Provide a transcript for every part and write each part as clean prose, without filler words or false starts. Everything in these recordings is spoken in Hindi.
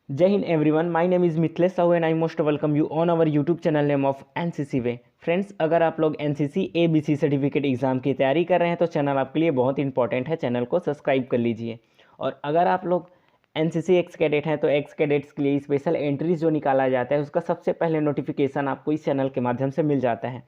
Jai Hind everyone, my name is Mithilesh Sahu and I most welcome you on our YouTube channel name of NCC way. Friends, अगर आप लोग एनसीसी एबीसी सर्टिफिकेट एग्जाम की तैयारी कर रहे हैं तो चैनल आपके लिए बहुत इंपॉर्टेंट है, चैनल को सब्सक्राइब कर लीजिए। और अगर आप लोग एनसीसी एक्स कैडेट हैं तो एक्स कैडेट्स के लिए स्पेशल एंट्रीज जो निकाला जाता है उसका सबसे पहले नोटिफिकेशन आपको इस चैनल के माध्यम से मिल जाता है।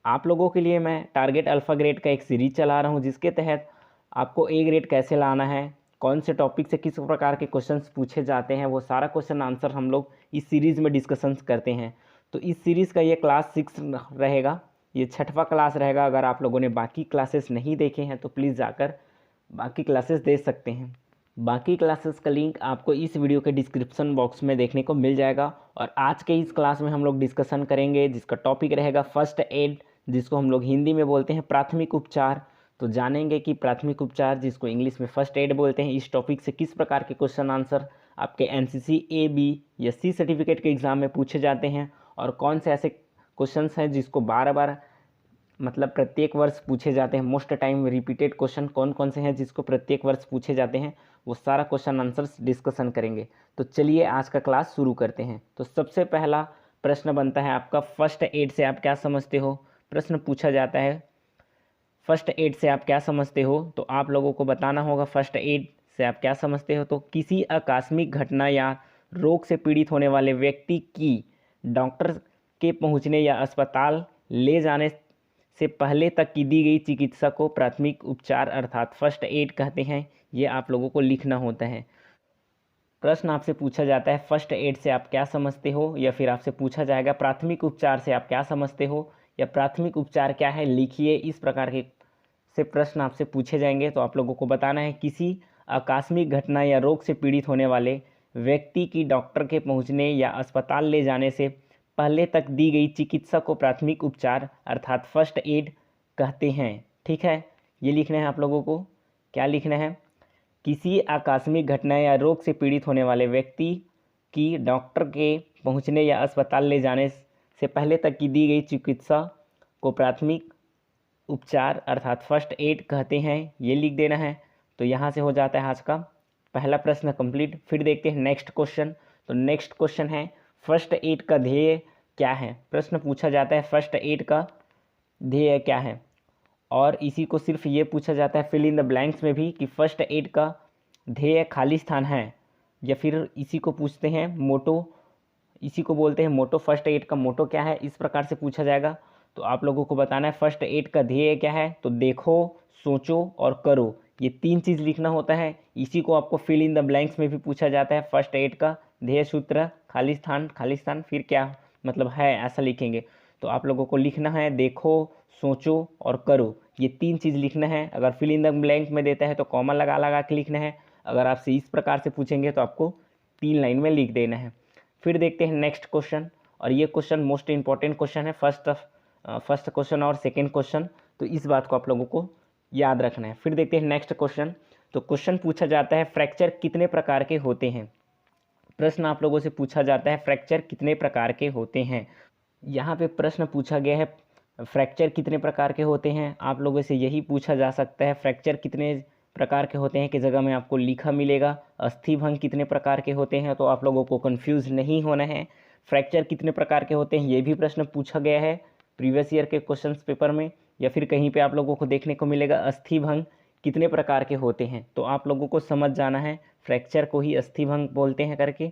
आप लोगों के लिए मैं टारगेट अल्फ़ा ग्रेड का एक सीरीज चला रहा हूँ जिसके तहत आपको ए ग्रेड कैसे लाना है, कौन से टॉपिक से किस प्रकार के क्वेश्चंस पूछे जाते हैं, वो सारा क्वेश्चन आंसर हम लोग इस सीरीज़ में डिस्कशंस करते हैं। तो इस सीरीज़ का ये क्लास 6 रहेगा, ये 6वां क्लास रहेगा। अगर आप लोगों ने बाकी क्लासेस नहीं देखे हैं तो प्लीज़ जाकर बाकी क्लासेस देख सकते हैं। बाकी क्लासेस का लिंक आपको इस वीडियो के डिस्क्रिप्शन बॉक्स में देखने को मिल जाएगा। और आज के इस क्लास में हम लोग डिस्कशन करेंगे जिसका टॉपिक रहेगा फर्स्ट एड, जिसको हम लोग हिंदी में बोलते हैं प्राथमिक उपचार। तो जानेंगे कि प्राथमिक उपचार, जिसको इंग्लिश में फर्स्ट एड बोलते हैं, इस टॉपिक से किस प्रकार के क्वेश्चन आंसर आपके एनसीसी ए बी या सी सर्टिफिकेट के एग्ज़ाम में पूछे जाते हैं और कौन से ऐसे क्वेश्चंस हैं जिसको बार बार मतलब प्रत्येक वर्ष पूछे जाते हैं। मोस्ट टाइम रिपीटेड क्वेश्चन कौन कौन से हैं जिसको प्रत्येक वर्ष पूछे जाते हैं, वो सारा क्वेश्चन आंसर्स डिस्कशन करेंगे। तो चलिए आज का क्लास शुरू करते हैं। तो सबसे पहला प्रश्न बनता है आपका, फर्स्ट एड से आप क्या समझते हो। प्रश्न पूछा जाता है फर्स्ट एड से आप क्या समझते हो, तो आप लोगों को बताना होगा फर्स्ट एड से आप क्या समझते हो। तो किसी आकस्मिक घटना या रोग से पीड़ित होने वाले व्यक्ति की डॉक्टर के पहुंचने या अस्पताल ले जाने से पहले तक की दी गई चिकित्सा को प्राथमिक उपचार अर्थात फर्स्ट एड कहते हैं। ये आप लोगों को लिखना होता है। प्रश्न आपसे पूछा जाता है फर्स्ट एड से आप क्या समझते हो, या फिर आपसे पूछा जाएगा प्राथमिक उपचार से आप क्या समझते हो या प्राथमिक उपचार क्या है, लिखिए। इस प्रकार के से प्रश्न आपसे पूछे जाएंगे तो आप लोगों को बताना है किसी आकस्मिक घटना या रोग से पीड़ित होने वाले व्यक्ति की डॉक्टर के पहुंचने या अस्पताल ले जाने से पहले तक दी गई चिकित्सा को प्राथमिक उपचार अर्थात फर्स्ट एड कहते हैं। ठीक है, ये लिखना है आप लोगों को। क्या लिखना है? किसी आकस्मिक घटना या रोग से पीड़ित होने वाले व्यक्ति की डॉक्टर के पहुंचने या अस्पताल ले जाने से पहले तक की दी गई चिकित्सा को प्राथमिक उपचार अर्थात फर्स्ट एड कहते हैं, ये लिख देना है। तो यहाँ से हो जाता है आज का पहला प्रश्न कंप्लीट। फिर देखते हैं नेक्स्ट क्वेश्चन। तो नेक्स्ट क्वेश्चन है फर्स्ट एड का ध्येय क्या है। प्रश्न पूछा जाता है फर्स्ट एड का ध्येय क्या है, और इसी को सिर्फ ये पूछा जाता है फिल इन द ब्लैंक्स में भी कि फर्स्ट एड का ध्येय खाली स्थान है, या फिर इसी को पूछते हैं मोटो, इसी को बोलते हैं मोटो। फर्स्ट एड का मोटो क्या है, इस प्रकार से पूछा जाएगा। तो आप लोगों को बताना है फर्स्ट एड का ध्येय क्या है। तो देखो, सोचो और करो, ये 3 चीज़ लिखना होता है। इसी को आपको फिल इन द ब्लैंक्स में भी पूछा जाता है। फर्स्ट एड का ध्येय सूत्र खाली स्थान फिर क्या मतलब है, ऐसा लिखेंगे। तो आप लोगों को लिखना है देखो, सोचो और करो, ये 3 चीज़ लिखना है। अगर फिल इन द ब्लैंक में देता है तो कॉमा लगा लगा के लिखना है। अगर आपसे इस प्रकार से पूछेंगे तो आपको 3 लाइन में लिख देना है। फिर देखते हैं नेक्स्ट क्वेश्चन, और ये क्वेश्चन मोस्ट इंपॉर्टेंट क्वेश्चन है, फर्स्ट क्वेश्चन और सेकंड क्वेश्चन। तो इस बात को आप लोगों को याद रखना है। फिर देखते हैं नेक्स्ट क्वेश्चन। तो क्वेश्चन पूछा जाता है फ्रैक्चर कितने प्रकार के होते हैं। प्रश्न आप लोगों से पूछा जाता है फ्रैक्चर कितने प्रकार के होते हैं। यहाँ पे प्रश्न पूछा गया है फ्रैक्चर कितने प्रकार के होते हैं। आप लोगों से यही पूछा जा सकता है फ्रैक्चर कितने प्रकार के होते हैं की जगह में आपको लिखा मिलेगा अस्थिभंग कितने प्रकार के होते हैं। तो आप लोगों को कंफ्यूज नहीं होना है। फ्रैक्चर कितने प्रकार के होते हैं ये भी प्रश्न पूछा गया है प्रीवियस ईयर के क्वेश्चन पेपर में, या फिर कहीं पे आप लोगों को देखने को मिलेगा अस्थिभंग कितने प्रकार के होते हैं। तो आप लोगों को समझ जाना है फ्रैक्चर को ही अस्थिभंग बोलते हैं करके।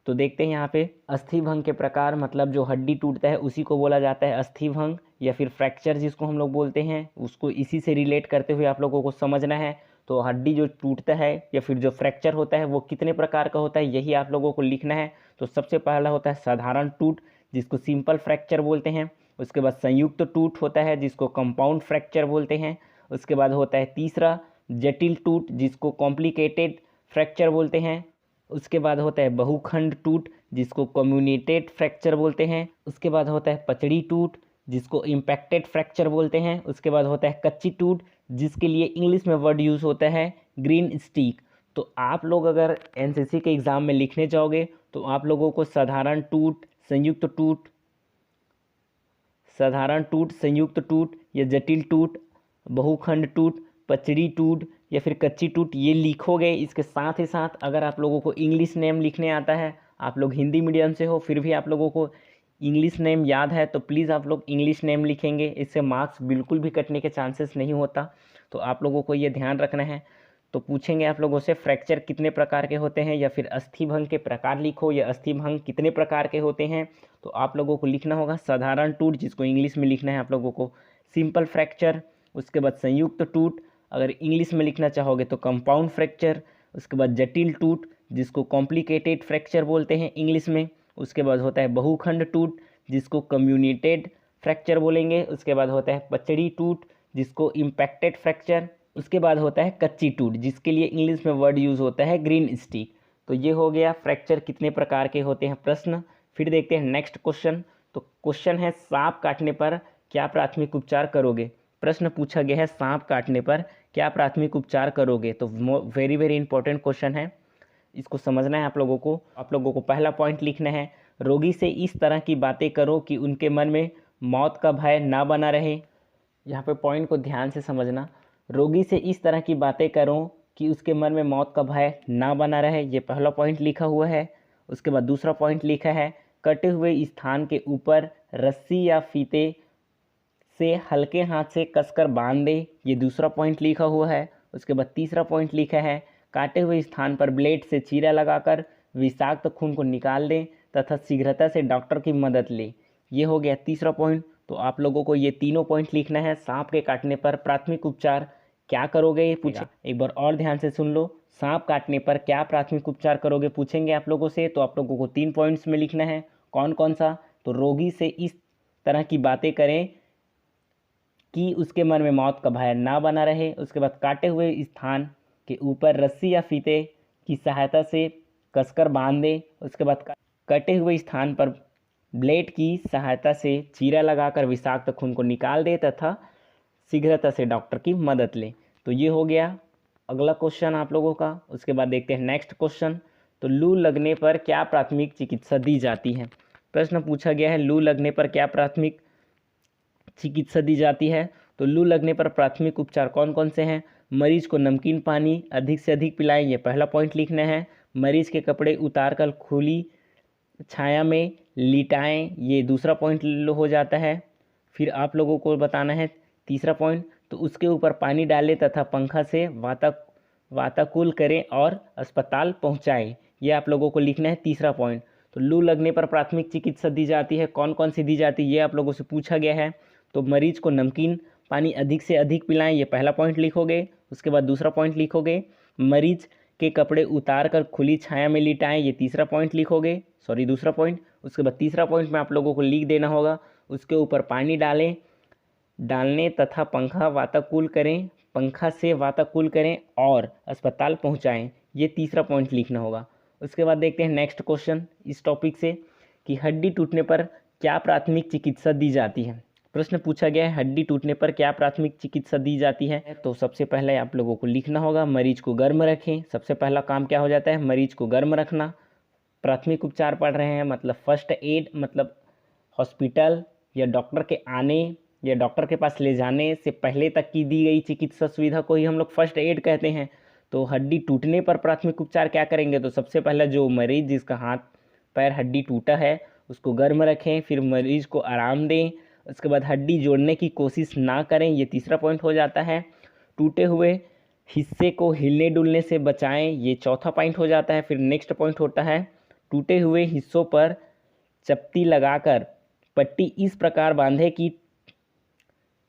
तो देखते हैं यहाँ पे अस्थिभंग के प्रकार, मतलब जो हड्डी टूटता है उसी को बोला जाता है अस्थिभंग, या फिर फ्रैक्चर जिसको हम लोग बोलते हैं उसको इसी से रिलेट करते हुए आप लोगों को समझना है। तो हड्डी जो टूटता है या फिर जो फ्रैक्चर होता है वो कितने प्रकार का होता है यही आप लोगों को लिखना है। तो सबसे पहला होता है साधारण टूट जिसको सिंपल फ्रैक्चर बोलते हैं। उसके बाद संयुक्त टूट होता है जिसको कंपाउंड फ्रैक्चर बोलते हैं। उसके बाद होता है तीसरा जटिल टूट जिसको कॉम्प्लिकेटेड फ्रैक्चर बोलते हैं। उसके बाद होता है बहुखंड टूट जिसको कम्युनिटेड फ्रैक्चर बोलते हैं। उसके बाद होता है पचड़ी टूट जिसको इम्पैक्टेड फ्रैक्चर बोलते हैं। उसके बाद होता है कच्ची टूट जिसके लिए इंग्लिश में वर्ड यूज़ होता है ग्रीन स्टिक। तो आप लोग अगर एनसीसी के एग्ज़ाम में लिखने जाओगे तो आप लोगों को साधारण टूट, संयुक्त टूट या जटिल टूट, बहुखंड टूट, पचड़ी टूट, या फिर कच्ची टूट ये लिखोगे। इसके साथ ही साथ अगर आप लोगों को इंग्लिश नेम लिखने आता है, आप लोग हिंदी मीडियम से हो फिर भी आप लोगों को इंग्लिश नेम याद है तो प्लीज़ आप लोग इंग्लिश नेम लिखेंगे। इससे मार्क्स बिल्कुल भी कटने के चांसेस नहीं होता, तो आप लोगों को ये ध्यान रखना है। तो पूछेंगे आप लोगों से फ्रैक्चर कितने प्रकार के होते हैं, या फिर अस्थिभंग के प्रकार लिखो, या अस्थिभंग कितने प्रकार के होते हैं। तो आप लोगों को लिखना होगा साधारण टूट, जिसको इंग्लिश में लिखना है आप लोगों को सिंपल फ्रैक्चर। उसके बाद संयुक्त टूट, अगर इंग्लिश में लिखना चाहोगे तो कंपाउंड फ्रैक्चर। उसके बाद जटिल टूट, जिसको कॉम्प्लिकेटेड फ्रैक्चर बोलते हैं इंग्लिश में। उसके बाद होता है बहुखंड टूट, जिसको कम्युनिटेड फ्रैक्चर बोलेंगे। उसके बाद होता है पचड़ी टूट, जिसको इम्पैक्टेड फ्रैक्चर। उसके बाद होता है कच्ची टूट, जिसके लिए इंग्लिश में वर्ड यूज़ होता है ग्रीन स्टिक। तो ये हो गया फ्रैक्चर कितने प्रकार के होते हैं प्रश्न। फिर देखते हैं नेक्स्ट क्वेश्चन। तो क्वेश्चन है सांप काटने पर क्या प्राथमिक उपचार करोगे। प्रश्न पूछा गया है सांप काटने पर क्या प्राथमिक उपचार करोगे। तो वेरी वेरी इंपॉर्टेंट क्वेश्चन है, इसको समझना है आप लोगों को। पहला पॉइंट लिखना है, रोगी से इस तरह की बातें करो कि उनके मन में मौत का भय ना बना रहे। यहाँ पे पॉइंट को ध्यान से समझना, रोगी से इस तरह की बातें करो कि उसके मन में मौत का भय ना बना रहे, ये पहला पॉइंट लिखा हुआ है। उसके बाद दूसरा पॉइंट लिखा है, कटे हुए स्थान के ऊपर रस्सी या फीते से हल्के हाथ से कसकर बांध दे, ये दूसरा पॉइंट लिखा हुआ है। उसके बाद तीसरा पॉइंट लिखा है, काटे हुए स्थान पर ब्लेड से चीरा लगाकर विषाक्त खून को निकाल दें तथा शीघ्रता से डॉक्टर की मदद ले, ये हो गया तीसरा पॉइंट। तो आप लोगों को ये तीनों पॉइंट लिखना है। सांप के काटने पर प्राथमिक उपचार क्या करोगे ये पूछा, एक बार और ध्यान से सुन लो। सांप काटने पर क्या प्राथमिक उपचार करोगे पूछेंगे आप लोगों से, तो आप लोगों को 3 पॉइंट्स में लिखना है। कौन कौन सा, तो रोगी से इस तरह की बातें करें कि उसके मन में मौत का भय ना बना रहे। उसके बाद काटे हुए स्थान के ऊपर रस्सी या फीते की सहायता से कसकर बांध दे। उसके बाद कटे हुए स्थान पर ब्लेड की सहायता से चीरा लगाकर विषाक्त खून को निकाल दे तथा शीघ्रता से डॉक्टर की मदद ले। तो ये हो गया अगला क्वेश्चन आप लोगों का। उसके बाद देखते हैं नेक्स्ट क्वेश्चन। तो लू लगने पर क्या प्राथमिक चिकित्सा दी जाती है। प्रश्न पूछा गया है, लू लगने पर क्या प्राथमिक चिकित्सा दी जाती है। तो लू लगने पर प्राथमिक उपचार कौन कौन से हैं। मरीज को नमकीन पानी अधिक से अधिक पिलाएं, ये पहला पॉइंट लिखना है। मरीज के कपड़े उतारकर खुली छाया में लिटाएं, ये दूसरा पॉइंट हो जाता है। फिर आप लोगों को बताना है तीसरा पॉइंट, तो उसके ऊपर पानी डालें तथा पंखा से वाताकुल करें और अस्पताल पहुंचाएं, ये आप लोगों को लिखना है तीसरा पॉइंट। तो लू लगने पर प्राथमिक चिकित्सा दी जाती है, कौन कौन सी दी जाती है ये आप लोगों से पूछा गया है। तो मरीज को नमकीन पानी अधिक से अधिक पिलाएं, ये पहला पॉइंट लिखोगे। उसके बाद दूसरा पॉइंट लिखोगे, मरीज के कपड़े उतार कर खुली छाया में लिटाएं, ये तीसरा पॉइंट लिखोगे, सॉरी दूसरा पॉइंट। उसके बाद तीसरा पॉइंट में आप लोगों को लिख देना होगा, उसके ऊपर पानी डालने तथा पंखा से वाताकुल करें और अस्पताल पहुंचाएं, ये तीसरा पॉइंट लिखना होगा। उसके बाद देखते हैं नेक्स्ट क्वेश्चन इस टॉपिक से कि हड्डी टूटने पर क्या प्राथमिक चिकित्सा दी जाती है। प्रश्न पूछा गया है, हड्डी टूटने पर क्या प्राथमिक चिकित्सा दी जाती है। तो सबसे पहले आप लोगों को लिखना होगा, मरीज को गर्म रखें। सबसे पहला काम क्या हो जाता है, मरीज को गर्म रखना। प्राथमिक उपचार पढ़ रहे हैं मतलब फर्स्ट एड, मतलब हॉस्पिटल या डॉक्टर के आने या डॉक्टर के पास ले जाने से पहले तक की दी गई चिकित्सा सुविधा को ही हम लोग फर्स्ट एड कहते हैं। तो हड्डी टूटने पर प्राथमिक उपचार क्या करेंगे, तो सबसे पहले जो मरीज जिसका हाथ पैर हड्डी टूटा है उसको गर्म रखें, फिर मरीज को आराम दें। उसके बाद हड्डी जोड़ने की कोशिश ना करें, ये तीसरा पॉइंट हो जाता है। टूटे हुए हिस्से को हिलने डुलने से बचाएं, ये चौथा पॉइंट हो जाता है। फिर नेक्स्ट पॉइंट होता है, टूटे हुए हिस्सों पर चपटी लगाकर पट्टी इस प्रकार बांधे कि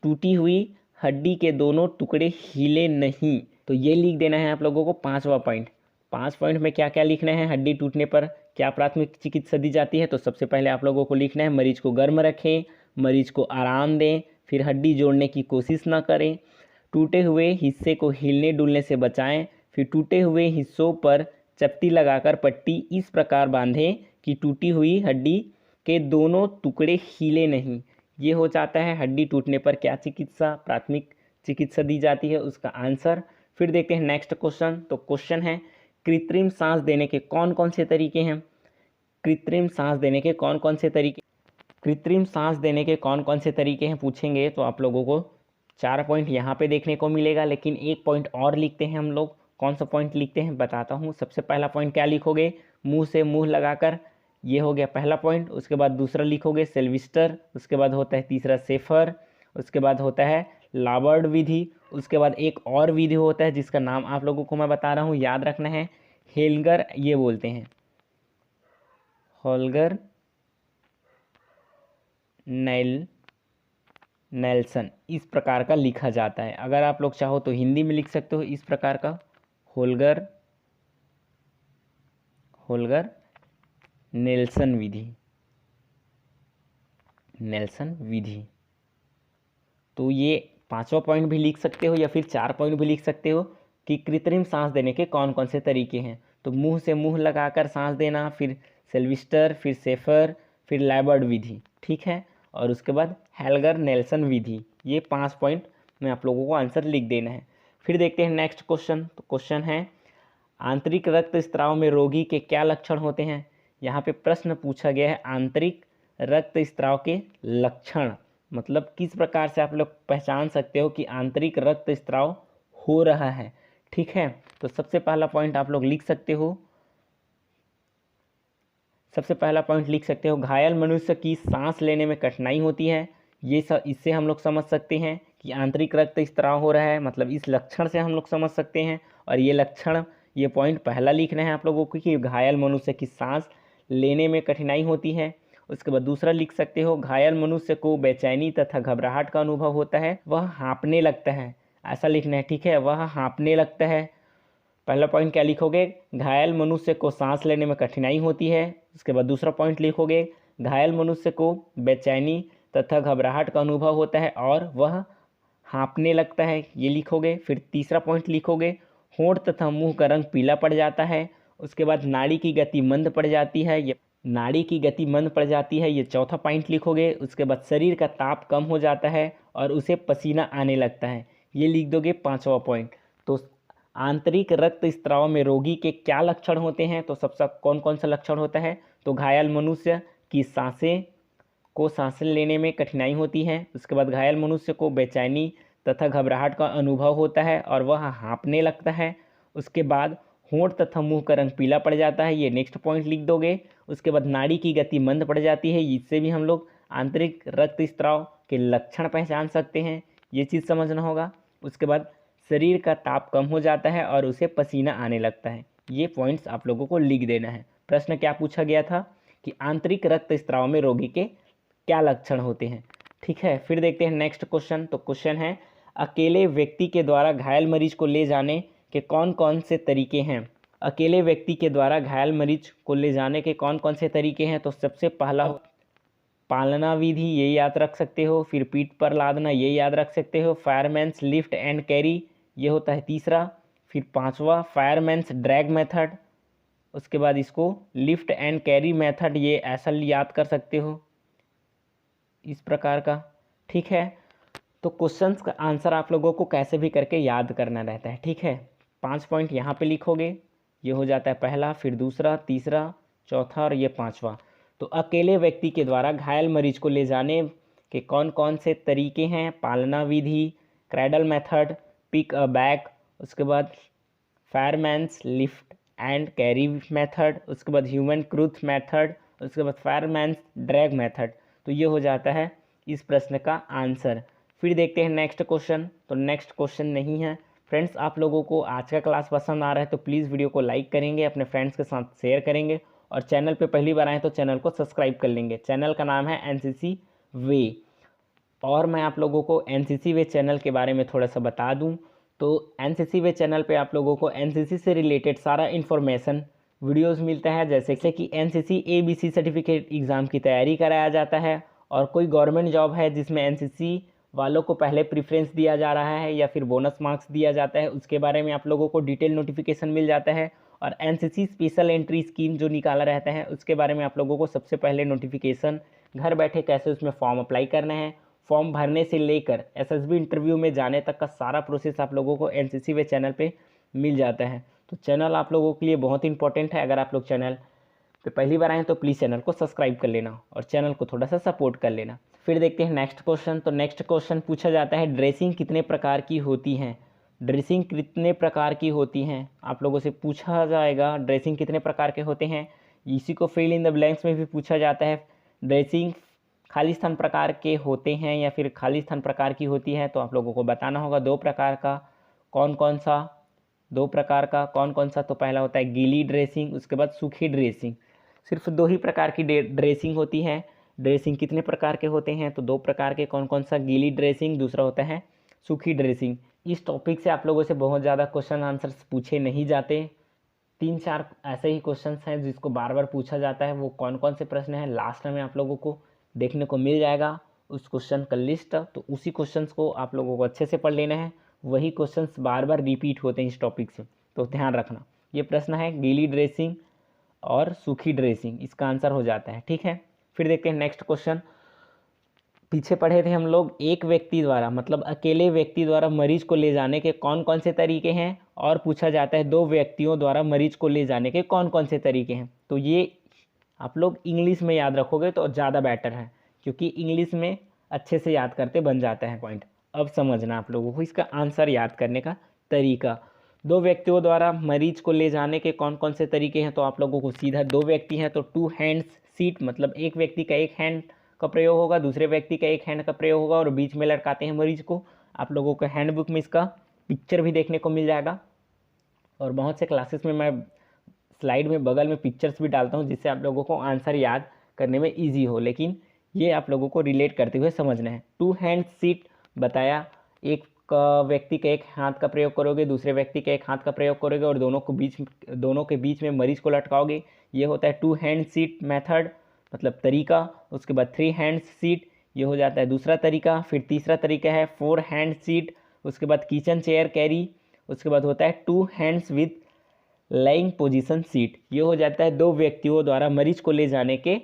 टूटी हुई हड्डी के दोनों टुकड़े हिले नहीं। तो ये लिख देना है आप लोगों को पांचवा पॉइंट। 5 पॉइंट में क्या क्या लिखना है, हड्डी टूटने पर क्या प्राथमिक चिकित्सा दी जाती है। तो सबसे पहले आप लोगों को लिखना है, मरीज को गर्म रखें, मरीज को आराम दें, फिर हड्डी जोड़ने की कोशिश ना करें, टूटे हुए हिस्से को हिलने डुलने से बचाएं, फिर टूटे हुए हिस्सों पर चपटी लगाकर पट्टी इस प्रकार बांधें कि टूटी हुई हड्डी के दोनों टुकड़े हिले नहीं। ये हो जाता है हड्डी टूटने पर क्या चिकित्सा प्राथमिक चिकित्सा दी जाती है, उसका आंसर। फिर देखते हैं नेक्स्ट क्वेश्चन। तो क्वेश्चन है, कृत्रिम सांस देने के कौन कौन से तरीके हैं। कृत्रिम सांस देने के कौन कौन से तरीके हैं पूछेंगे तो आप लोगों को 4 पॉइंट यहाँ पे देखने को मिलेगा, लेकिन एक पॉइंट और लिखते हैं हम लोग। कौन सा पॉइंट लिखते हैं बताता हूँ। सबसे पहला पॉइंट क्या लिखोगे, मुंह से मुंह लगाकर, ये हो गया पहला पॉइंट। उसके बाद दूसरा लिखोगे सेल्विस्टर, उसके बाद होता है तीसरा सेफर, उसके बाद होता है लाबर्ड विधि, उसके बाद एक और विधि होता है जिसका नाम आप लोगों को मैं बता रहा हूँ, याद रखना है, हेल्गर ये बोलते हैं, होल्गर नेल्सन, इस प्रकार का लिखा जाता है। अगर आप लोग चाहो तो हिंदी में लिख सकते हो इस प्रकार का, होल्गर नेल्सन विधि। तो ये 5वां पॉइंट भी लिख सकते हो या फिर 4 पॉइंट भी लिख सकते हो कि कृत्रिम सांस देने के कौन कौन से तरीके हैं। तो मुंह से मुंह लगाकर सांस देना, फिर सेल्विस्टर, फिर सेफर, फिर लैबर्ड विधि, ठीक है। और उसके बाद हेल्गर नेल्सन विधि। ये 5 पॉइंट में आप लोगों को आंसर लिख देना है। फिर देखते हैं नेक्स्ट क्वेश्चन। तो क्वेश्चन है, आंतरिक रक्त स्त्राव में रोगी के क्या लक्षण होते हैं। यहाँ पे प्रश्न पूछा गया है आंतरिक रक्त स्त्राव के लक्षण, मतलब किस प्रकार से आप लोग पहचान सकते हो कि आंतरिक रक्त स्त्राव हो रहा है, ठीक है। तो सबसे पहला पॉइंट आप लोग लिख सकते हो, घायल मनुष्य की सांस लेने में कठिनाई होती है। ये इससे हम लोग समझ सकते हैं कि आंतरिक रक्त स्त्राव हो रहा है, मतलब इस लक्षण से हम लोग समझ सकते हैं। और ये लक्षण, ये पॉइंट पहला लिखना है आप लोगों को कि घायल मनुष्य की सांस लेने में कठिनाई होती है। उसके बाद दूसरा लिख सकते हो, घायल मनुष्य को बेचैनी तथा घबराहट का अनुभव होता है, वह हाँफने लगता है, ऐसा लिखना है, ठीक है, वह हाँफने लगता है। पहला पॉइंट क्या लिखोगे, घायल मनुष्य को सांस लेने में कठिनाई होती है। उसके बाद दूसरा पॉइंट लिखोगे, घायल मनुष्य को बेचैनी तथा घबराहट का अनुभव होता है और वह हाँफने लगता है, ये लिखोगे। फिर तीसरा पॉइंट लिखोगे, होंठ तथा मुंह का रंग पीला पड़ जाता है। उसके बाद नाड़ी की गति मंद पड़ जाती है, ये चौथा पॉइंट लिखोगे। उसके बाद शरीर का ताप कम हो जाता है और उसे पसीना आने लगता है, ये लिख दोगे 5वां पॉइंट। तो आंतरिक रक्त स्त्राव में रोगी के क्या लक्षण होते हैं, तो सबसे कौन कौन सा लक्षण होता है, तो घायल मनुष्य की सांसें लेने में कठिनाई होती है। उसके बाद घायल मनुष्य को बेचैनी तथा घबराहट का अनुभव होता है और वह हाँफने लगता है। उसके बाद होंठ तथा मुंह का रंग पीला पड़ जाता है, ये नेक्स्ट पॉइंट लिख दोगे। उसके बाद नाड़ी की गति मंद पड़ जाती है, इससे भी हम लोग आंतरिक रक्त स्त्राव के लक्षण पहचान सकते हैं, ये चीज़ समझना होगा। उसके बाद शरीर का ताप कम हो जाता है और उसे पसीना आने लगता है, ये पॉइंट्स आप लोगों को लिख देना है। प्रश्न क्या पूछा गया था कि आंतरिक रक्त स्त्राव में रोगी के क्या लक्षण होते हैं, ठीक है। फिर देखते हैं नेक्स्ट क्वेश्चन। तो क्वेश्चन है, अकेले व्यक्ति के द्वारा घायल मरीज को ले जाने के कौन कौन से तरीके हैं। अकेले व्यक्ति के द्वारा घायल मरीज को ले जाने के कौन कौन से तरीके हैं, तो सबसे पहला पालना विधि, ये याद रख सकते हो। फिर पीठ पर लादना, ये याद रख सकते हो। फायरमैन्स लिफ्ट एंड कैरी, ये होता है तीसरा। फिर 5वां फायरमैन्स ड्रैग मेथड, उसके बाद इसको लिफ्ट एंड कैरी मेथड, ये ऐसा याद कर सकते हो इस प्रकार का, ठीक है। तो क्वेश्चंस का आंसर आप लोगों को कैसे भी करके याद करना रहता है, ठीक है। 5 पॉइंट यहाँ पे लिखोगे, ये हो जाता है पहला, फिर दूसरा, तीसरा, चौथा और ये 5वां। तो अकेले व्यक्ति के द्वारा घायल मरीज को ले जाने के कौन कौन से तरीके हैं, पालना विधि, cradle method, pick a bag, उसके बाद fireman's lift and carry method, उसके बाद ह्यूमन क्रूथ मेथड, उसके बाद फायरमैन्स ड्रैग मेथड। तो ये हो जाता है इस प्रश्न का आंसर। फिर देखते हैं नेक्स्ट क्वेश्चन। तो नेक्स्ट क्वेश्चन नहीं है। फ्रेंड्स, आप लोगों को आज का क्लास पसंद आ रहा है तो प्लीज़ वीडियो को लाइक करेंगे, अपने फ्रेंड्स के साथ शेयर करेंगे और चैनल पे पहली बार आए तो चैनल को सब्सक्राइब कर लेंगे। चैनल का नाम है एनसीसी वे। और मैं आप लोगों को एनसीसी वे चैनल के बारे में थोड़ा सा बता दूं तो एनसीसी वे चैनल पे आप लोगों को एनसीसी से रिलेटेड सारा इन्फॉर्मेशन वीडियोस मिलता है, जैसे कि एनसीसी एबीसी सर्टिफिकेट एग्ज़ाम की तैयारी कराया जाता है, और कोई गवर्नमेंट जॉब है जिसमें एनसीसी वालों को पहले प्रेफरेंस दिया जा रहा है या फिर बोनस मार्क्स दिया जाता है, उसके बारे में आप लोगों को डिटेल नोटिफिकेशन मिल जाता है। और एनसीसी स्पेशल एंट्री स्कीम जो निकाला रहता है उसके बारे में आप लोगों को सबसे पहले नोटिफिकेशन घर बैठे कैसे उसमें फॉर्म अप्लाई करना है, फॉर्म भरने से लेकर एसएसबी इंटरव्यू में जाने तक का सारा प्रोसेस आप लोगों को एनसीसी वे चैनल पे मिल जाता है। तो चैनल आप लोगों के लिए बहुत इंपॉर्टेंट है। अगर आप लोग चैनल पे पहली बार आए तो प्लीज़ चैनल को सब्सक्राइब कर लेना और चैनल को थोड़ा सा सपोर्ट कर लेना। फिर देखते हैं नेक्स्ट क्वेश्चन। तो नेक्स्ट क्वेश्चन पूछा जाता है ड्रेसिंग कितने प्रकार की होती हैं। ड्रेसिंग कितने प्रकार की होती हैं आप लोगों से पूछा जाएगा। ड्रेसिंग कितने प्रकार के होते हैं, इसी को फिल इन द ब्लैंक्स में भी पूछा जाता है। ड्रेसिंग खाली स्थान प्रकार के होते हैं या फिर खाली स्थान प्रकार की होती है, तो आप लोगों को बताना होगा दो प्रकार का कौन कौन सा, दो प्रकार का कौन कौन सा। तो पहला होता है गीली ड्रेसिंग, उसके बाद सूखी ड्रेसिंग। सिर्फ दो ही प्रकार की ड्रेसिंग होती है। ड्रेसिंग कितने प्रकार के होते हैं, तो दो प्रकार के कौन कौन सा, गीली ड्रेसिंग, दूसरा होता है सूखी ड्रेसिंग। इस टॉपिक से आप लोगों से बहुत ज़्यादा क्वेश्चन आंसर्स पूछे नहीं जाते। 3-4 ऐसे ही क्वेश्चंस हैं जिसको बार बार पूछा जाता है। वो कौन कौन से प्रश्न हैं लास्ट में आप लोगों को देखने को मिल जाएगा उस क्वेश्चन का लिस्ट। तो उसी क्वेश्चंस को आप लोगों को अच्छे से पढ़ लेना है। वही क्वेश्चंस बार बार रिपीट होते हैं इस टॉपिक से, तो ध्यान रखना। ये प्रश्न है गीली ड्रेसिंग और सूखी ड्रेसिंग, इसका आंसर हो जाता है। ठीक है, फिर देखते हैं नेक्स्ट क्वेश्चन। पीछे पढ़े थे हम लोग एक व्यक्ति द्वारा मतलब अकेले व्यक्ति द्वारा मरीज को ले जाने के कौन कौन से तरीके हैं, और पूछा जाता है दो व्यक्तियों द्वारा मरीज को ले जाने के कौन कौन से तरीके हैं। तो ये आप लोग इंग्लिश में याद रखोगे तो ज़्यादा बेटर है, क्योंकि इंग्लिश में अच्छे से याद करते बन जाता है पॉइंट। अब समझना आप लोगों को इसका आंसर याद करने का तरीका। दो व्यक्तियों द्वारा मरीज को ले जाने के कौन कौन से तरीके हैं, तो आप लोगों को सीधा दो व्यक्ति हैं तो 2 हैंड्स सीट, मतलब एक व्यक्ति का एक हैंड का प्रयोग होगा, दूसरे व्यक्ति का एक हैंड का प्रयोग होगा और बीच में लटकाते हैं मरीज को। आप लोगों को हैंडबुक में इसका पिक्चर भी देखने को मिल जाएगा, और बहुत से क्लासेस में मैं स्लाइड में बगल में पिक्चर्स भी डालता हूँ जिससे आप लोगों को आंसर याद करने में ईजी हो, लेकिन ये आप लोगों को रिलेट करते हुए समझना है। 2 हैंड सीट बताया, एक व्यक्ति का एक हाथ का प्रयोग करोगे, दूसरे व्यक्ति का एक हाथ का प्रयोग करोगे और दोनों के बीच में मरीज को लटकाओगे। ये होता है 2 हैंड सीट मेथड, मतलब तरीका। उसके बाद 3 हैंड सीट, ये हो जाता है दूसरा तरीका। फिर तीसरा तरीका है 4 हैंड सीट, उसके बाद किचन चेयर कैरी। उसके बाद होता है 2 hands with lying position seat, ये हो जाता है दो व्यक्तियों द्वारा मरीज को ले जाने के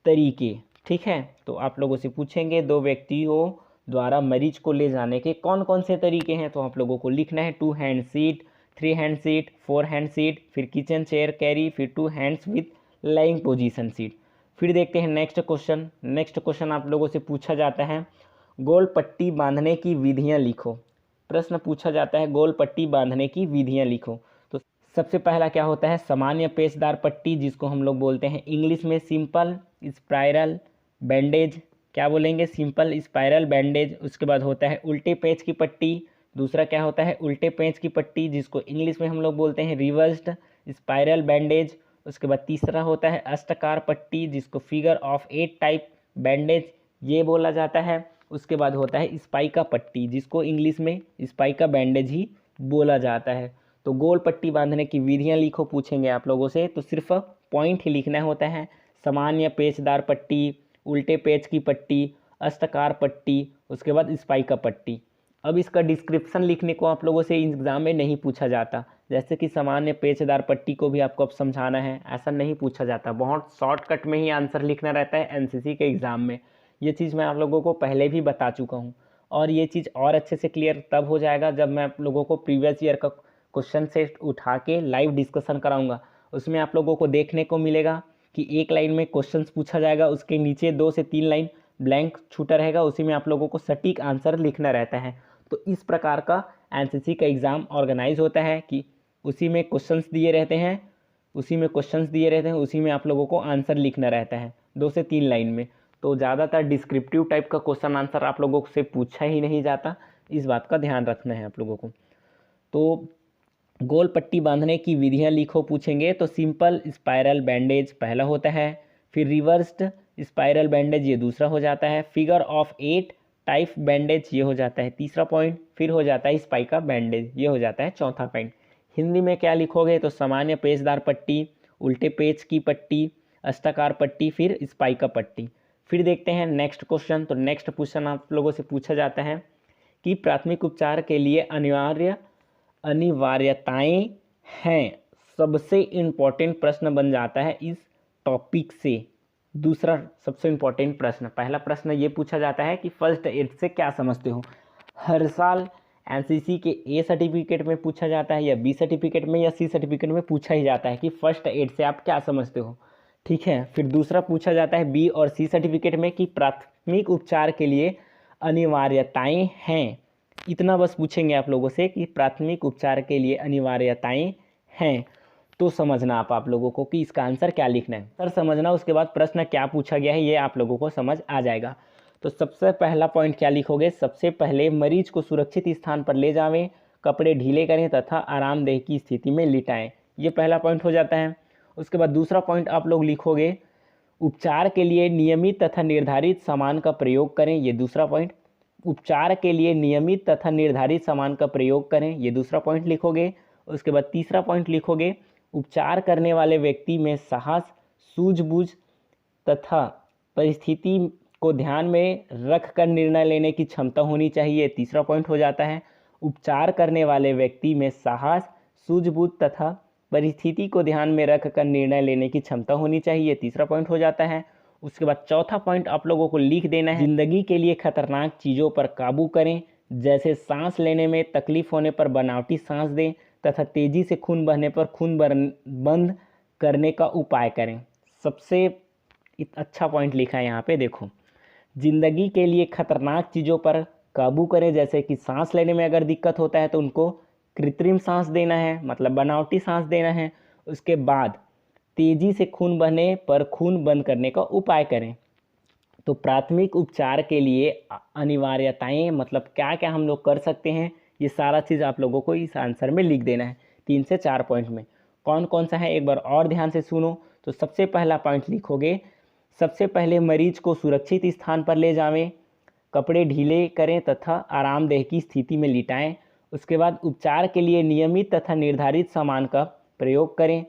तरीके। ठीक है, तो आप लोगों से पूछेंगे दो व्यक्तियों द्वारा मरीज को ले जाने के कौन कौन से तरीके हैं, तो आप लोगों को लिखना है 2 hand seat, 3 hand seat, 4 hand seat, फिर किचन चेयर कैरी, फिर 2 hands with lying position seat. फिर देखते हैं नेक्स्ट क्वेश्चन। नेक्स्ट क्वेश्चन आप लोगों से पूछा जाता है गोल पट्टी बांधने की विधियाँ लिखो। प्रश्न पूछा जाता है गोल पट्टी बांधने की विधियाँ लिखो। तो सबसे पहला क्या होता है सामान्य पेचदार पट्टी, जिसको हम लोग बोलते हैं इंग्लिश में सिंपल स्पाइरल बैंडेज। क्या बोलेंगे, सिंपल स्पाइरल बैंडेज। उसके बाद होता है उल्टे पेच की पट्टी। दूसरा क्या होता है उल्टे पेच की पट्टी, जिसको इंग्लिश में हम लोग बोलते हैं रिवर्स्ड स्पाइरल बैंडेज। उसके बाद तीसरा होता है अष्टकार पट्टी, जिसको फिगर ऑफ 8 टाइप बैंडेज ये बोला जाता है। उसके बाद होता है स्पाइका पट्टी, जिसको इंग्लिश में स्पाइका बैंडेज ही बोला जाता है। तो गोल पट्टी बांधने की विधियाँ लिखो पूछेंगे आप लोगों से, तो सिर्फ पॉइंट ही लिखना होता है। सामान्य पेचदार पट्टी, उल्टे पेच की पट्टी, अष्टकार पट्टी, उसके बाद स्पाइका पट्टी। अब इसका डिस्क्रिप्शन लिखने को आप लोगों से एग्जाम में नहीं पूछा जाता, जैसे कि सामान्य पेचदार पट्टी को भी आपको अब समझाना है, ऐसा नहीं पूछा जाता। बहुत शॉर्टकट में ही आंसर लिखना रहता है एनसीसी के एग्ज़ाम में। ये चीज़ मैं आप लोगों को पहले भी बता चुका हूँ, और ये चीज़ और अच्छे से क्लियर तब हो जाएगा जब मैं आप लोगों को प्रीवियस ईयर का क्वेश्चन सेट उठा के लाइव डिस्कशन कराऊंगा। उसमें आप लोगों को देखने को मिलेगा कि एक लाइन में क्वेश्चन पूछा जाएगा, उसके नीचे 2 से 3 लाइन ब्लैंक छूटा रहेगा, उसी में आप लोगों को सटीक आंसर लिखना रहता है। तो इस प्रकार का एनसीसी का एग्ज़ाम ऑर्गेनाइज होता है कि उसी में क्वेश्चंस दिए रहते हैं, उसी में आप लोगों को आंसर लिखना रहता है 2 से 3 लाइन में। तो ज़्यादातर डिस्क्रिप्टिव टाइप का क्वेश्चन आंसर आप लोगों से पूछा ही नहीं जाता, इस बात का ध्यान रखना है आप लोगों को। तो गोल पट्टी बांधने की विधियाँ लिखो पूछेंगे, तो सिंपल स्पाइरल बैंडेज पहला होता है, फिर रिवर्स्ड स्पाइरल बैंडेज ये दूसरा हो जाता है, फिगर ऑफ 8 टाइप बैंडेज ये हो जाता है तीसरा पॉइंट, फिर हो जाता है स्पाइका बैंडेज ये हो जाता है चौथा पॉइंट। हिंदी में क्या लिखोगे, तो सामान्य पेचदार पट्टी, उल्टे पेच की पट्टी, अष्टाकार पट्टी, फिर स्पाइका पट्टी। फिर देखते हैं नेक्स्ट क्वेश्चन। तो नेक्स्ट क्वेश्चन आप लोगों से पूछा जाता है कि प्राथमिक उपचार के लिए अनिवार्यताएं हैं। सबसे इम्पोर्टेंट प्रश्न बन जाता है इस टॉपिक से। दूसरा सबसे इम्पोर्टेंट प्रश्न, पहला प्रश्न ये पूछा जाता है कि फर्स्ट एड से क्या समझते हो। हर साल एनसीसी के ए सर्टिफिकेट में पूछा जाता है, या बी सर्टिफिकेट में, या सी सर्टिफिकेट में पूछा ही जाता है कि फर्स्ट एड से आप क्या समझते हो। ठीक है, फिर दूसरा पूछा जाता है बी और सी सर्टिफिकेट में कि प्राथमिक उपचार के लिए अनिवार्यताएं हैं। इतना बस पूछेंगे आप लोगों से कि प्राथमिक उपचार के लिए अनिवार्यताएं हैं, तो समझना आप लोगों को कि इसका आंसर क्या लिखना है। सर समझना, उसके बाद प्रश्न क्या पूछा गया है ये आप लोगों को समझ आ जाएगा। तो सबसे पहला पॉइंट क्या लिखोगे, सबसे पहले मरीज को सुरक्षित स्थान पर ले जावें, कपड़े ढीले करें तथा आरामदेह की स्थिति में लिटाएं। ये पहला पॉइंट हो जाता है। उसके बाद दूसरा पॉइंट आप लोग लिखोगे, उपचार के लिए नियमित तथा निर्धारित सामान का प्रयोग करें। ये दूसरा पॉइंट, उपचार के लिए नियमित तथा निर्धारित सामान का प्रयोग करें, ये दूसरा पॉइंट लिखोगे। उसके बाद तीसरा पॉइंट लिखोगे, उपचार करने वाले व्यक्ति में साहस, सूझबूझ तथा परिस्थिति को ध्यान में रखकर निर्णय लेने की क्षमता होनी चाहिए। तीसरा पॉइंट हो जाता है, उपचार करने वाले व्यक्ति में साहस, सूझबूझ तथा परिस्थिति को ध्यान में रखकर निर्णय लेने की क्षमता होनी चाहिए। तीसरा पॉइंट हो जाता है। उसके बाद चौथा पॉइंट आप लोगों को लिख देना है, जिंदगी के लिए खतरनाक चीज़ों पर काबू करें, जैसे सांस लेने में तकलीफ होने पर बनावटी सांस दें तथा तेजी से खून बहने पर खून बंद करने का उपाय करें। सबसे अच्छा पॉइंट लिखा है यहाँ पे, देखो, जिंदगी के लिए खतरनाक चीज़ों पर काबू करें, जैसे कि सांस लेने में अगर दिक्कत होता है तो उनको कृत्रिम सांस देना है, मतलब बनावटी सांस देना है। उसके बाद तेजी से खून बहने पर खून बंद करने का उपाय करें। तो प्राथमिक उपचार के लिए अनिवार्यताएं मतलब क्या क्या हम लोग कर सकते हैं, ये सारा चीज़ आप लोगों को इस आंसर में लिख देना है 3 से 4 पॉइंट में। कौन कौन सा है एक बार और ध्यान से सुनो। तो सबसे पहला पॉइंट लिखोगे, सबसे पहले मरीज को सुरक्षित स्थान पर ले जावें, कपड़े ढीले करें तथा आरामदेह की स्थिति में लिटाएं। उसके बाद उपचार के लिए नियमित तथा निर्धारित सामान का प्रयोग करें,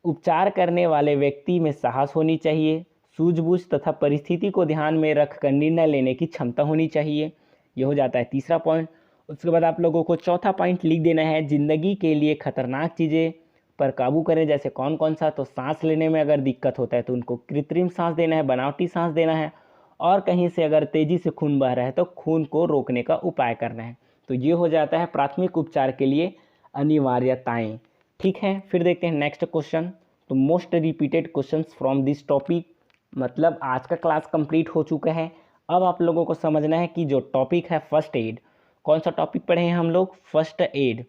उपचार करने वाले व्यक्ति में साहस होनी चाहिए, सूझबूझ तथा परिस्थिति को ध्यान में रखकर निर्णय लेने की क्षमता होनी चाहिए। यह हो जाता है तीसरा पॉइंट। उसके बाद आप लोगों को चौथा पॉइंट लिख देना है, जिंदगी के लिए खतरनाक चीज़ें पर काबू करें, जैसे कौन कौन सा। तो सांस लेने में अगर दिक्कत होता है तो उनको कृत्रिम सांस देना है, बनावटी सांस देना है, और कहीं से अगर तेज़ी से खून बह रहा है तो खून को रोकने का उपाय करना है। तो ये हो जाता है प्राथमिक उपचार के लिए अनिवार्यताएं। ठीक है, फिर देखते हैं नेक्स्ट क्वेश्चन। तो most repeated questions from this topic, मतलब आज का क्लास कंप्लीट हो चुका है। अब आप लोगों को समझना है कि जो टॉपिक है फर्स्ट एड, कौन सा टॉपिक पढ़े हैं हम लोग, फर्स्ट एड।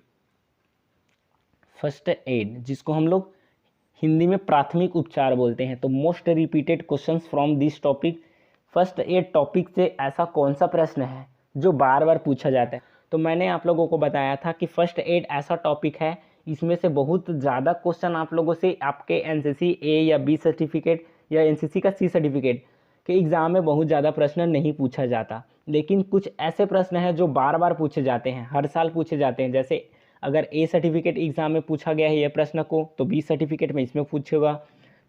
फर्स्ट एड जिसको हम लोग हिंदी में प्राथमिक उपचार बोलते हैं। तो most repeated questions from this topic, first aid topic से ऐसा कौन सा प्रश्न है जो बार बार पूछा जाता है। तो मैंने आप लोगों को बताया था कि फर्स्ट एड ऐसा टॉपिक है, इसमें से बहुत ज़्यादा क्वेश्चन आप लोगों से आपके एनसीसी ए या बी सर्टिफिकेट या एनसीसी का सी सर्टिफिकेट के एग्ज़ाम में बहुत ज़्यादा प्रश्न नहीं पूछा जाता, लेकिन कुछ ऐसे प्रश्न हैं जो बार बार पूछे जाते हैं, हर साल पूछे जाते हैं। जैसे अगर ए सर्टिफिकेट एग्ज़ाम में पूछा गया है ये प्रश्न को, तो बी सर्टिफिकेट में इसमें पूछेगा,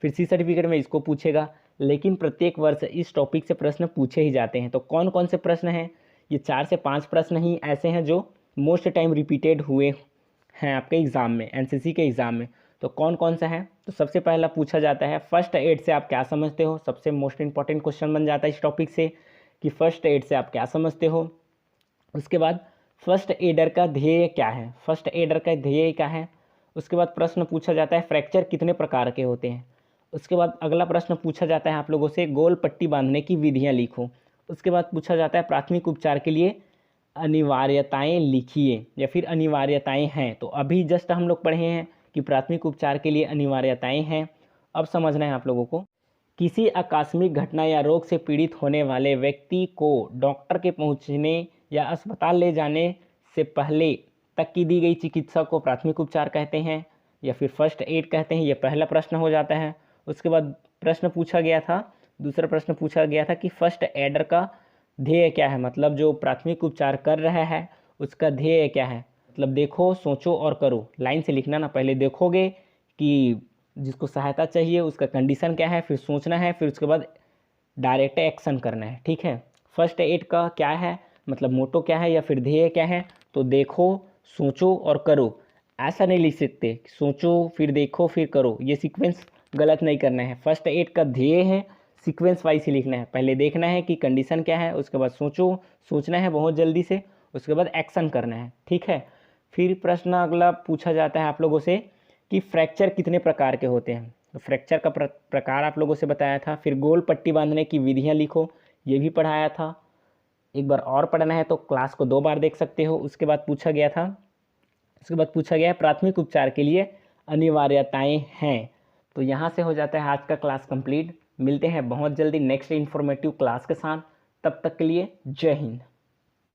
फिर सी सर्टिफिकेट में इसको पूछेगा, लेकिन प्रत्येक वर्ष इस टॉपिक से प्रश्न पूछे ही जाते हैं। तो कौन कौन से प्रश्न हैं, ये 4 से 5 प्रश्न ही ऐसे हैं जो मोस्ट टाइम रिपीटेड हुए हैं आपके एग्ज़ाम में, एनसीसी के एग्ज़ाम में। तो कौन कौन सा है, तो सबसे पहला पूछा जाता है फर्स्ट एड से आप क्या समझते हो। सबसे मोस्ट इंपॉर्टेंट क्वेश्चन बन जाता है इस टॉपिक से कि फर्स्ट एड से आप क्या समझते हो। उसके बाद फर्स्ट एडर का ध्येय क्या है, फर्स्ट एडर का ध्येय क्या है। उसके बाद प्रश्न पूछा जाता है फ्रैक्चर कितने प्रकार के होते हैं। उसके बाद अगला प्रश्न पूछा जाता है आप लोगों से गोल पट्टी बांधने की विधियाँ लिखो। उसके बाद पूछा जाता है प्राथमिक उपचार के लिए अनिवार्यताएं लिखिए, या फिर अनिवार्यताएं हैं। तो अभी जस्ट हम लोग पढ़े हैं कि प्राथमिक उपचार के लिए अनिवार्यताएं हैं। अब समझना है आप लोगों को, किसी आकस्मिक घटना या रोग से पीड़ित होने वाले व्यक्ति को डॉक्टर के पहुंचने या अस्पताल ले जाने से पहले तक की दी गई चिकित्सा को प्राथमिक उपचार कहते हैं या फिर फर्स्ट एड कहते हैं। ये पहला प्रश्न हो जाता है। उसके बाद प्रश्न पूछा गया था, दूसरा प्रश्न पूछा गया था कि फर्स्ट एडर का ध्येय क्या है, मतलब जो प्राथमिक उपचार कर रहा है उसका ध्येय क्या है। मतलब देखो, सोचो और करो, लाइन से लिखना ना, पहले देखोगे कि जिसको सहायता चाहिए उसका कंडीशन क्या है, फिर सोचना है, फिर उसके बाद डायरेक्ट एक्शन करना है। ठीक है, फर्स्ट एड का क्या है, मतलब मोटो क्या है या फिर ध्येय क्या है। तो देखो, सोचो और करो, ऐसा नहीं लिख सकते, सोचो फिर देखो फिर करो, ये सीक्वेंस गलत नहीं करना है। फर्स्ट एड का ध्येय है, सीक्वेंस वाइज ही लिखना है। पहले देखना है कि कंडीशन क्या है, उसके बाद सोचो, सोचना है बहुत जल्दी से, उसके बाद एक्शन करना है। ठीक है, फिर प्रश्न अगला पूछा जाता है आप लोगों से कि फ्रैक्चर कितने प्रकार के होते हैं। तो फ्रैक्चर का प्रकार आप लोगों से बताया था। फिर गोल पट्टी बांधने की विधियाँ लिखो, ये भी पढ़ाया था। एक बार और पढ़ना है तो क्लास को 2 बार देख सकते हो। उसके बाद पूछा गया है प्राथमिक उपचार के लिए अनिवार्यताएं हैं। तो यहाँ से हो जाता है आज का क्लास कंप्लीट। मिलते हैं बहुत जल्दी नेक्स्ट इन्फॉर्मेटिव क्लास के साथ। तब तक के लिए जय हिंद।